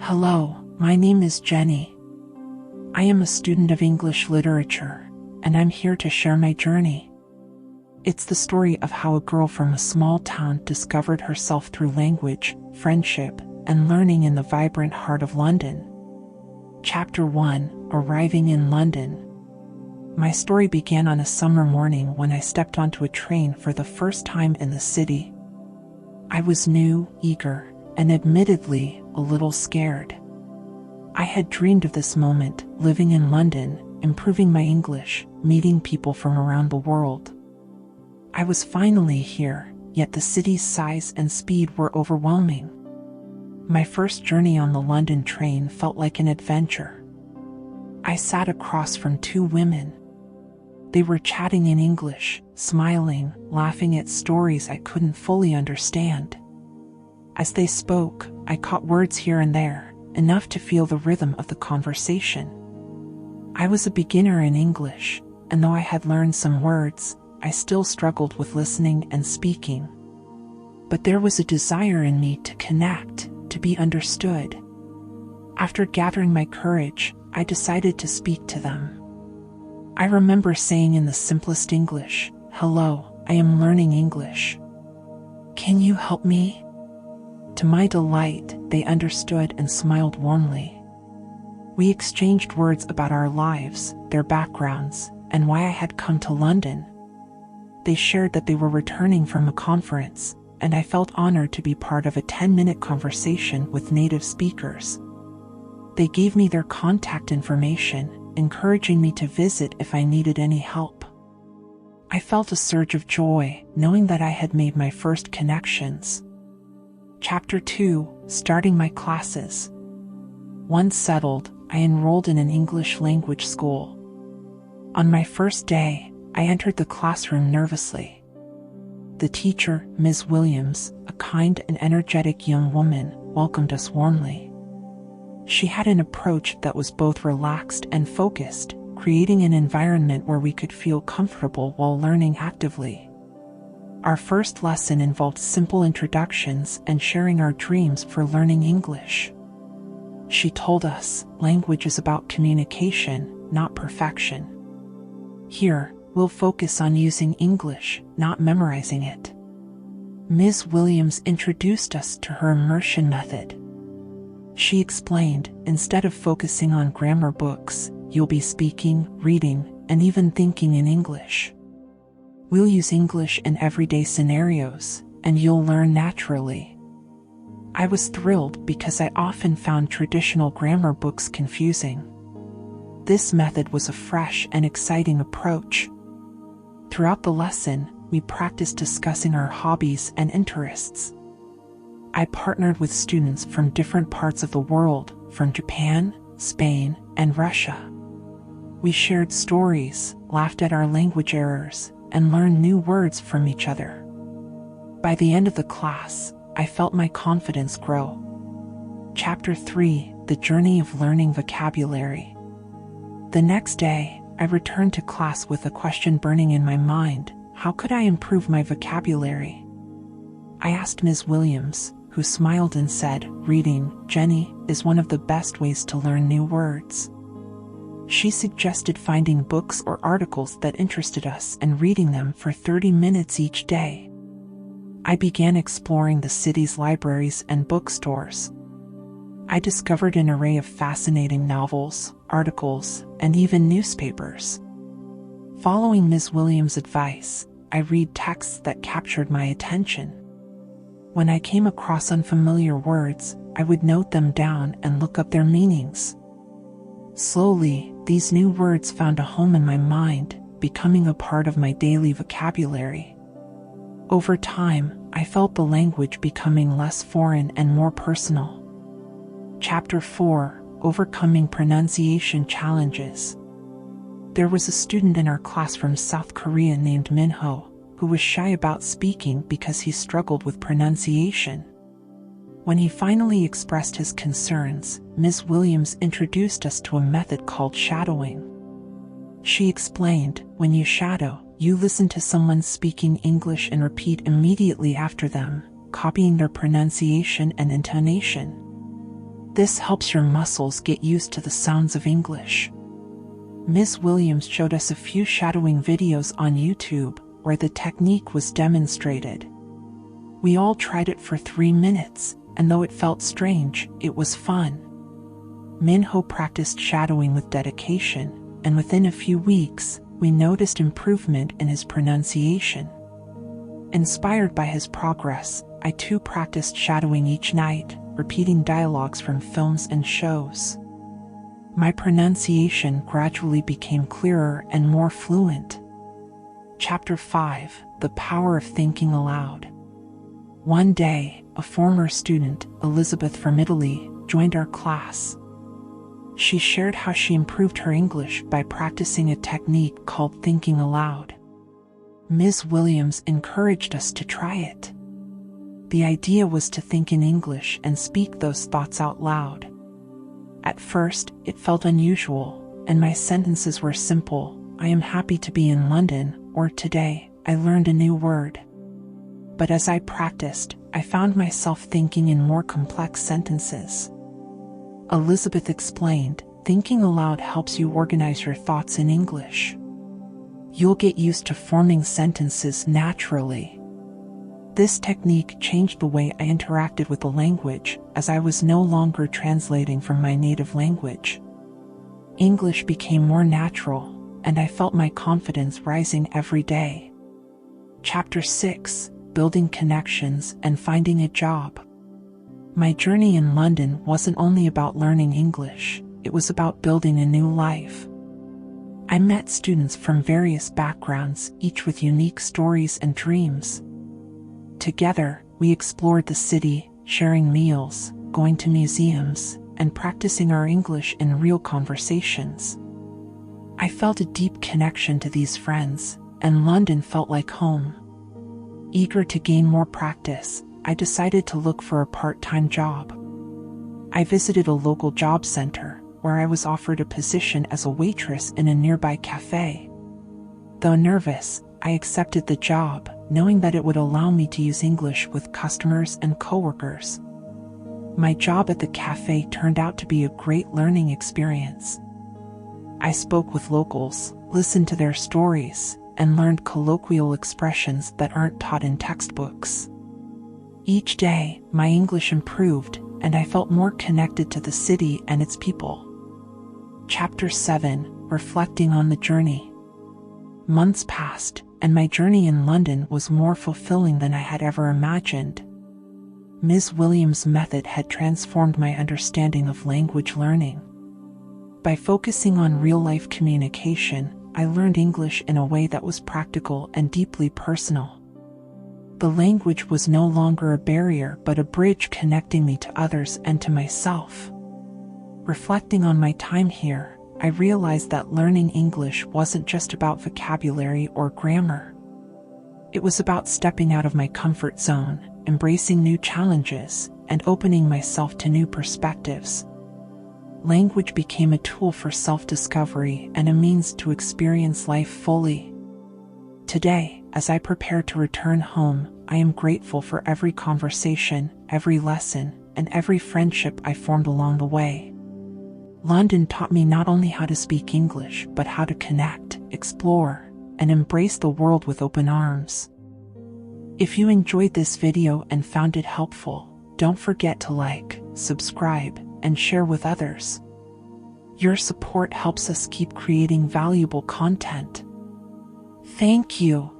Hello, my name is Jenny. I am a student of English literature, and I'm here to share my journey. It's the story of how a girl from a small town discovered herself through language, friendship, and learning in the vibrant heart of London. Chapter 1: Arriving in London. My story began on a summer morning when I stepped onto a train for the first time in the city. I was new, eager, and admittedly, a little scared. I had dreamed of this moment, living in London, improving my English, meeting people from around the world. I was finally here, yet the city's size and speed were overwhelming. My first journey on the London train felt like an adventure. I sat across from two women. They were chatting in English, smiling, laughing at stories I couldn't fully understand. As they spoke, I caught words here and there, enough to feel the rhythm of the conversation. I was a beginner in English, and though I had learned some words, I still struggled with listening and speaking. But there was a desire in me to connect, to be understood. After gathering my courage, I decided to speak to them. I remember saying in the simplest English, "Hello, I am learning English. Can you help me?" To my delight, they understood and smiled warmly. We exchanged words about our lives, their backgrounds, and why I had come to London. They shared that they were returning from a conference, and I felt honored to be part of a 10-minute conversation with native speakers. They gave me their contact information, encouraging me to visit if I needed any help. I felt a surge of joy, knowing that I had made my first connections. Chapter 2: Starting my classes. Once settled, I enrolled in an English language school. On my first day, I entered the classroom nervously. The teacher, Ms. Williams, a kind and energetic young woman, welcomed us warmly. She had an approach that was both relaxed and focused, creating an environment where we could feel comfortable while learning actively. Our first lesson involved simple introductions and sharing our dreams for learning English. She told us, language is about communication, not perfection. Here, we'll focus on using English, not memorizing it. Ms. Williams introduced us to her immersion method. She explained, instead of focusing on grammar books, you'll be speaking, reading, and even thinking in English. We'll use English in everyday scenarios, and you'll learn naturally. I was thrilled because I often found traditional grammar books confusing. This method was a fresh and exciting approach. Throughout the lesson, we practiced discussing our hobbies and interests. I partnered with students from different parts of the world, from Japan, Spain, and Russia. We shared stories, laughed at our language errors, and learned new words from each other. By the end of the class, I felt my confidence grow. Chapter 3: The Journey of Learning Vocabulary. The next day, I returned to class with a question burning in my mind: how could I improve my vocabulary? I asked Ms. Williams, who smiled and said, "Reading, Jenny, is one of the best ways to learn new words." She suggested finding books or articles that interested us and reading them for 30 minutes each day. I began exploring the city's libraries and bookstores. I discovered an array of fascinating novels, articles, and even newspapers. Following Ms. Williams' advice, I read texts that captured my attention. When I came across unfamiliar words, I would note them down and look up their meanings. Slowly, these new words found a home in my mind, becoming a part of my daily vocabulary. Over time, I felt the language becoming less foreign and more personal. Chapter 4: Overcoming Pronunciation Challenges. There was a student in our class from South Korea named Minho, who was shy about speaking because he struggled with pronunciation. When he finally expressed his concerns, Ms. Williams introduced us to a method called shadowing. She explained, when you shadow, you listen to someone speaking English and repeat immediately after them, copying their pronunciation and intonation. This helps your muscles get used to the sounds of English. Ms. Williams showed us a few shadowing videos on YouTube where the technique was demonstrated. We all tried it for 3 minutes, and though it felt strange, it was fun. Minho practiced shadowing with dedication, and within a few weeks, we noticed improvement in his pronunciation. Inspired by his progress, I too practiced shadowing each night, repeating dialogues from films and shows. My pronunciation gradually became clearer and more fluent. Chapter 5: The Power of Thinking Aloud. One day, a former student, Elizabeth from Italy, joined our class. She shared how she improved her English by practicing a technique called thinking aloud. Ms. Williams encouraged us to try it. The idea was to think in English and speak those thoughts out loud. At first, it felt unusual, and my sentences were simple: "I am happy to be in London," or "Today, I learned a new word." But as I practiced, I found myself thinking in more complex sentences. Elizabeth explained, thinking aloud helps you organize your thoughts in English. You'll get used to forming sentences naturally. This technique changed the way I interacted with the language, as I was no longer translating from my native language. English became more natural, and I felt my confidence rising every day. Chapter 6: Building Connections and Finding a Job. My journey in London wasn't only about learning English, it was about building a new life. I met students from various backgrounds, each with unique stories and dreams. Together, we explored the city, sharing meals, going to museums, and practicing our English in real conversations. I felt a deep connection to these friends, and London felt like home. Eager to gain more practice, I decided to look for a part-time job. I visited a local job center, where I was offered a position as a waitress in a nearby cafe. Though nervous, I accepted the job, knowing that it would allow me to use English with customers and coworkers. My job at the cafe turned out to be a great learning experience. I spoke with locals, listened to their stories, and learned colloquial expressions that aren't taught in textbooks. Each day, my English improved, and I felt more connected to the city and its people. Chapter 7: Reflecting on the Journey. Months passed, and my journey in London was more fulfilling than I had ever imagined. Ms. Williams' method had transformed my understanding of language learning. By focusing on real-life communication, I learned English in a way that was practical and deeply personal. The language was no longer a barrier but a bridge connecting me to others and to myself. Reflecting on my time here, I realized that learning English wasn't just about vocabulary or grammar. It was about stepping out of my comfort zone, embracing new challenges, and opening myself to new perspectives. Language became a tool for self-discovery and a means to experience life fully. Today, as I prepare to return home, I am grateful for every conversation, every lesson, and every friendship I formed along the way. London taught me not only how to speak English, but how to connect, explore, and embrace the world with open arms. If you enjoyed this video and found it helpful, don't forget to like, subscribe, and share with others. Your support helps us keep creating valuable content. Thank you.